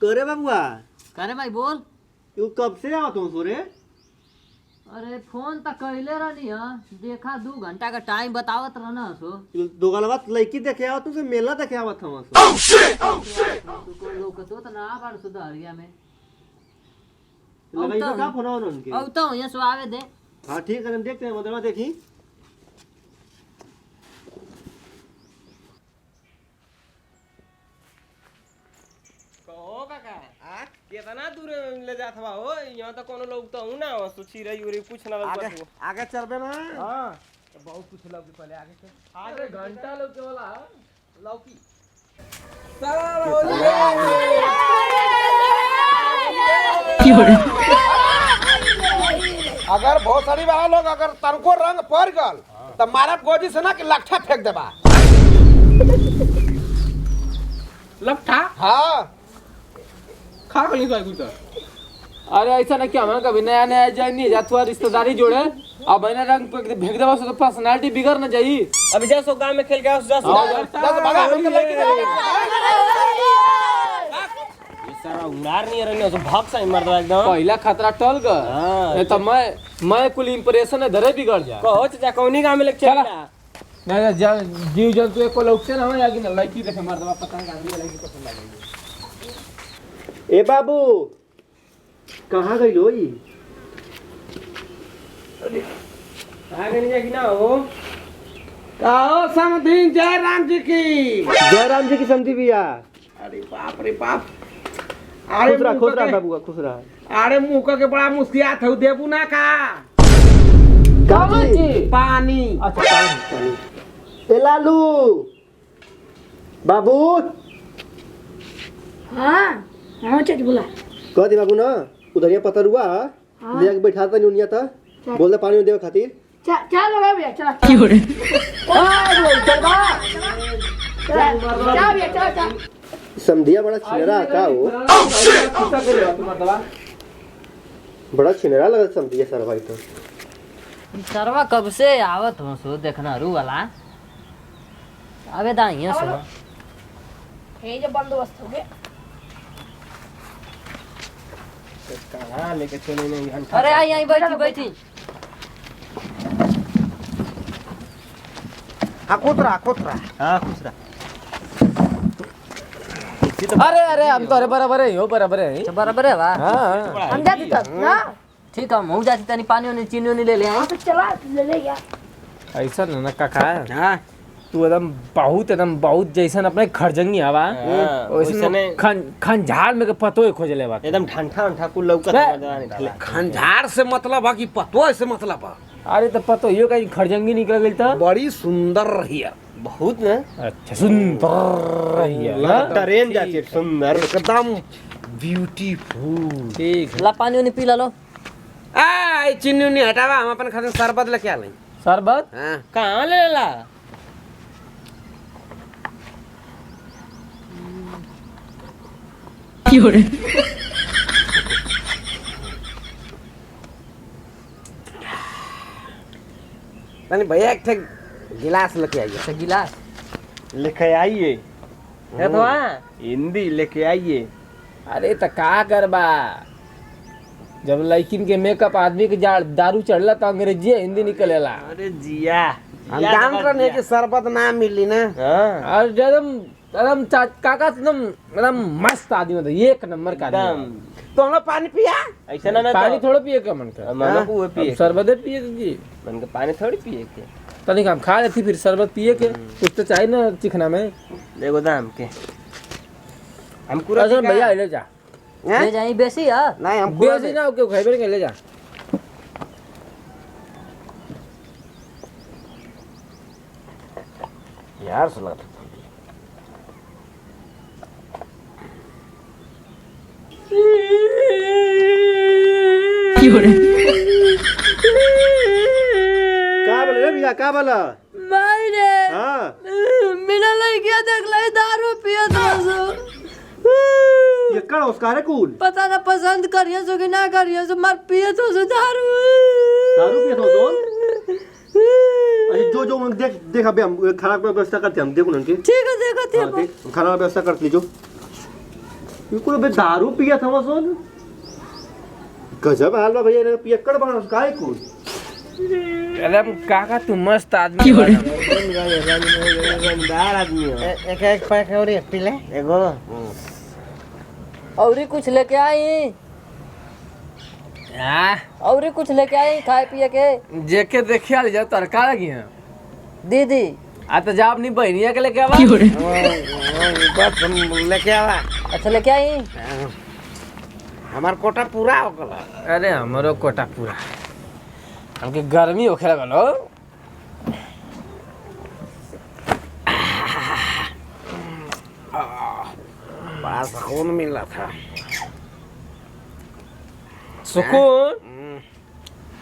करे बाबुआ करे भाई बोल। तू कब से आओ तुम सोरे? अरे फोन तक कहले रहनी है, देखा 2 घंटा का टाइम बतावत रहना सो। दो गलवा लड़की देखे आओ तुझे मेला देखे आवत हम तू कोई लोग तो ना बार सुधारिया में लगाई तो का फोन ऑन उनके अब तो यहाँ सो आवे दे। हां ठीक है, हम देखते हैं मदरवा देखी। कहो काका कितना दूर ले जात हवा हो? यहाँ तो कोनो लोग तो हूं ना सुची रही उरी कुछ ना आगे आगे चलबे ना। हां बहुत कुछ लोग पहले आगे से आगे घंटा लोग के वाला लौकी अगर बहुत सारी बाहर लोग अगर तनको रंग पड़ गल तो मारब गोजी से ना कि लट्ठा फेंक देबा। लपटा हाँ खा गली तो कुछ। अरे ऐसा ना क्या कभी नया नया जाए नहीं जात हुआ रिश्तेदारी जोड़े अब मैंने रंग फेंक देवा तो पर्सनालिटी बिगड़ ना जाई। अभी जा सो गांव में खेल गया जा सो भगा हमके लड़की सारा उड़ार नहीं रहने तो भाग सा मर दो एकदम। पहला खतरा टल गया नहीं तो मैं कुल इंप्रेशन है धरे बिगड़ जा। कहो चाचा कौनी गांव में लेके चला नहीं जीव जंतु एक को लौटते ना या कि लड़की देखे मार दवा पता नहीं लड़की पसंद लगेगी। ए बाबू कहाँ गई लो ये? आगे नहीं जाकी ना हो। कहो समधीन जय राम जी की। जयराम जी की समझी भैया। अरे बाप रे बाप। खुश रहा बाबू खुश रहा। अरे मुंह के बड़ा मुस्कियात हो देबू ना का पानी। अच्छा पानी। ए लालू बाबू हाँ हाँ चाची बोला। कह दे बाबू ना उधरिया पतर हुआ ले जाके बैठाता नहीं उनिया था बोल दे पानी देवे खातिर। चल बाबा भैया चल चल भैया चल। समझिया बड़ा छिनरा का हो, बड़ा छिनरा लगा समझिया सर भाई। तो सरवा कब से आवत हो सो देखना रू वाला आवे दा यहाँ सो। ये जो बंदोबस्त हो गया। कहां लेके चले नहीं घंटा। अरे आई आई बैठी बैठी। हाँ खुद रहा हां खुश रहा। अरे अरे हम तो अरे बराबर है हो बराबर है बराबर है वाह। हाँ हम जाती तक ना ठीक है मुँह जाती तनी पानी वानी चीनी वानी ले ले आई। तो चला ले गया। ऐसा ना काका तू एकदम बहुत जैसन अपने खरजंगी हवा ओइसने खंझार में के पतो खोजले बा एकदम ठंडा ठंडा कुल लौकत नहीं। खंझार से मतलब है कि पतो से मतलब है। अरे तो पतो यो कहीं खरजंगी निकल गई तो बड़ी सुंदर रही है बहुत ना। अच्छा सुंदर रही है ट्रेन जाती है सुंदर एकदम ब्यूटीफुल। ठीक ला पानी वानी पी ला लो। आ चीनी उन्नी हटावा हम अपन खातिर शरबत लेके आ लें। शरबत हां कहां ले ला तनी भैया एक ठे गिलास लेके आइए। अच्छा गिलास लेके आइए है तो हिंदी लेके आइए। अरे तो का करबा जब लड़किन के मेकअप आदमी के दारू चढ़ला तो अंग्रेजी हिंदी निकलेला। अरे जिया हम जान रहे कि शरबत ना मिली ना। हां और एकदम काका एकदम मस्त आदमी था एक नंबर का एकदम। तो हम पानी पिया ऐसा ना पानी थोड़ा पिए का मन कर मन को पिए शरबत पिए की मन का पानी थोड़ी पिए के तनिक हम खा लेती फिर शरबत पिए के कुछ तो चाहिए ना चिकना में। देखो दाम के हम पूरा अच्छा भैया ले जा ले जाई बेसी है नहीं हम बेसी ना क्यों खाइबे के ले जा। यार सुना का बोले रे भैया का बोला? मैंने हां बिना लड़कियां देख लाई दारू पिया था सो। ये कर उसका रे कूल पता ना पसंद करिए सो कि ना करिए सो मर पिए तो सो दारू पिए तो अरे जो जो देख देख अभी हम खाना का व्यवस्था करते हम देखो उनके। ठीक है देखो खाना का व्यवस्था कर लीजिए। बिल्कुल बे दारू पिया था सोन गजब हाल बा भैया ने पियक्कड़ बना काहे कुल अरे काका तू मस्त आदमी बना रंगदार आदमी हो एक एक पैक और पी ले एगो और ही कुछ लेके आई और ही कुछ लेके आई खाए पिए के जेके देखिया ले जा तरका लगी है दीदी आ तो जा अपनी बहनिया के लेके आवा बस हम लेके आवा अच्छा लेके आई हमार कोटा पूरा हो गला अरे हमरो कोटा पूरा हमके गर्मी होखे लगल हो बड़ा सुकून मिला था सुकून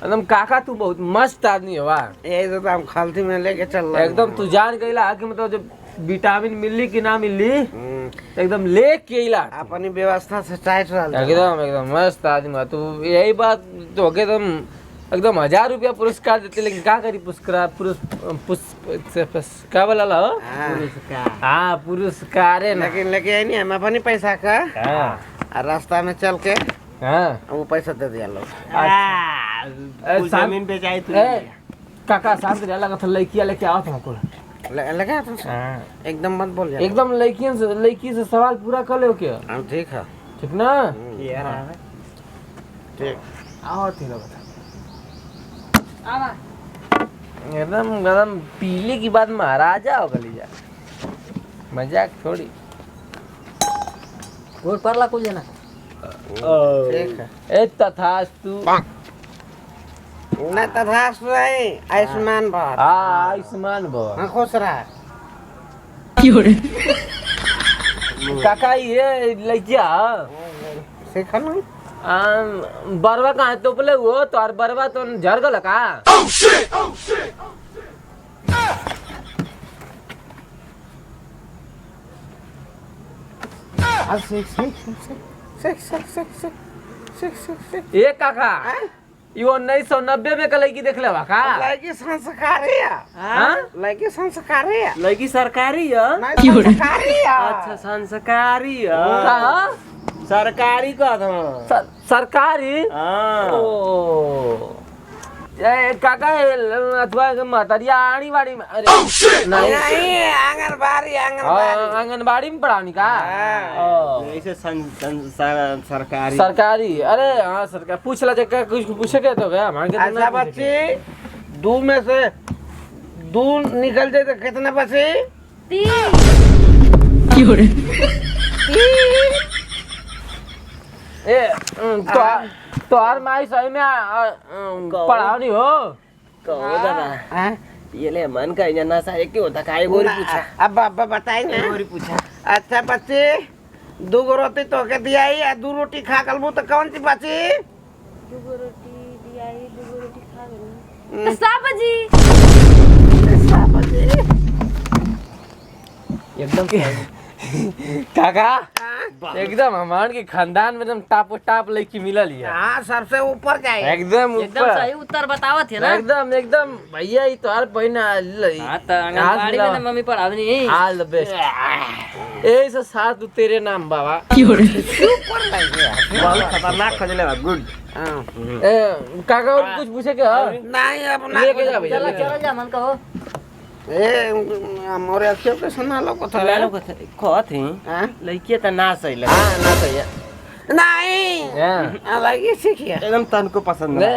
एकदम काका तू बहुत मस्त आदमी है वाह ये तो हम खलती में लेके चल रहे एकदम तू जान गईला कि मतलब जब विटामिन मिली कि ना मिली एकदम लेके इला अपनी व्यवस्था से टाइट रहा एकदम मस्त आदमी है तू यही बात तो होके एकदम 1000 रुपया पुरस्कार देते लेकिन क्या करी पुरस्कार वाला ला हाँ पुरस्कार है ना लेकिन लेके आई नहीं हम अपनी पैसा का और रास्ता में चल के हाँ वो पैसा दे दिया लोग जमीन पे जाए तू काका शांत रह लगा था लड़कियां लेके आओ तुमको लगा तो एकदम मत बोल जाए एकदम लड़की से सवाल पूरा कर लो क्या हम ठीक है ठीक ना ठीक आओ तेरा बता एकदम पीले की बात महाराजा हो गली जा मजाक थोड़ी वोट पड़ला कुछ जना ठीक है ए तथास्तु नहीं तथास्तु नहीं आयुष्मान भव आयुष्मान भव हाँ खुश रहा काका ये लइकिया सीखा ना बरवा कहाँ तो बोले वो तो और बरवा तो झड़ गल का ये काका ये 1990 में लड़की देख ले का लड़की संस्कारी है लड़की संस्कारी है लड़की सरकारी है संस्कारी है अच्छा संस्कारी है कहाँ सरकारी का था सरकारी ओ काका अथवा मतरिया आनी बाड़ी में अरे नहीं आंगनबाड़ी आंगनबाड़ी में पढ़ानी का ऐसे सरकारी सरकारी अरे हाँ सरकार पूछ ला क्या कुछ पूछे क्या तो गया हमारे अच्छा बच्ची 2 में से 2 निकल जाए तो कितने बचे 3 तो हर माई सही में पढ़ाओ नहीं हो कहो दादा ये ले मन का जना सा एक होता काय गोरी पूछा अब बताई ना गोरी पूछा अच्छा बच्ची 2 रोटी तो के दिया ही 2 रोटी खा कलबू तो कौन सी बची 2 रोटी दिया 2 रोटी खा गई साबजी एकदम काका एकदम हमारे के खानदान में एकदम टाप लड़की मिलल है हाँ सबसे ऊपर जाए एकदम ऊपर सही उत्तर बतावत है ना एकदम भैया ये तो हर पहिना हां त आंगनबाड़ी में ना मम्मी पढ़ावनी ऑल द बेस्ट ऐसे साथ तेरे नाम बाबा ऊपर लगे बहुत खतरनाक खोजले बा गुड काका और कुछ पूछे क्या नहीं अब ना लेके जा भैया चल जा मन कहो मोरे अखियों के सुना लो कथा ले लो कहत ही हां लइके त ना सही लगे हां ना सही नहीं लगी सीखिए एकदम तन को पसंद है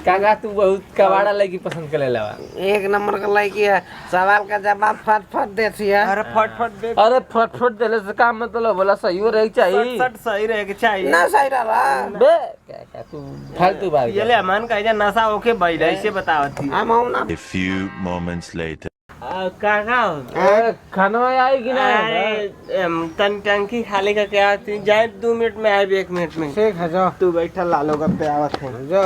काका तू बहुत कबाड़ा लड़की पसंद कर लेला 1 नंबर का लड़की है सवाल का जवाब फट देती है अरे फट दे अरे फट देले से काम मतलब बोला सही हो रही चाहिए सट सही रहे के चाहिए ना सही रहा बे काका तू फालतू बात ये ले मन का नशा होके बैठा ऐसे बतावत थी हम ना A few moments later. काका खाना आई कि ना तन टंकी खाली का क्या थी जाए 2 मिनट में आए 1 मिनट में ठीक है जाओ तू बैठा लालो करते आवत है जाओ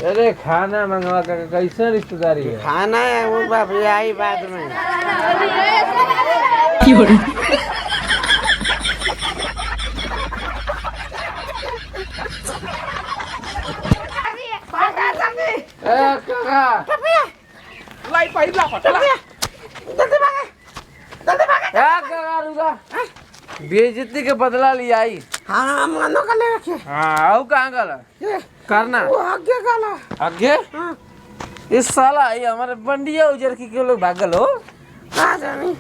अरे खाना मंगवा का कैसे रिश्तेदारी है खाना है वो बाप आई बाद में काका लाई पहिला चला जल्दी भागे काका रुका बेइज्जती के बदला लिया आई। हाँ मानो का ले रखे हाँ आओ कहाँ गला करना वो आगे गाला आगे हाँ इस साला आई हमारे बंडिया उजर की के लोग भागल हो। कहाँ जानी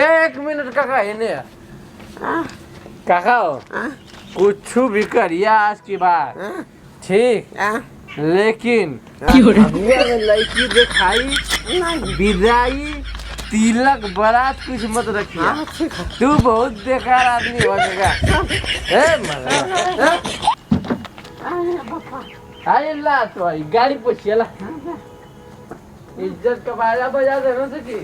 1 मिनट काका इन्हें हाँ काका हो हाँ कुछ भी करिया आज की बात हाँ ठीक हाँ लेकिन अगुआ में लड़की दिखाई विदाई तिलक बारात कुछ मत रखिया। हाँ ठीक है तू बहुत बेकार आदमी बनेगा। ए मर अरे ला तो आई गाड़ी पूछिए ला इज्जत का बाजा बजा देना सकी।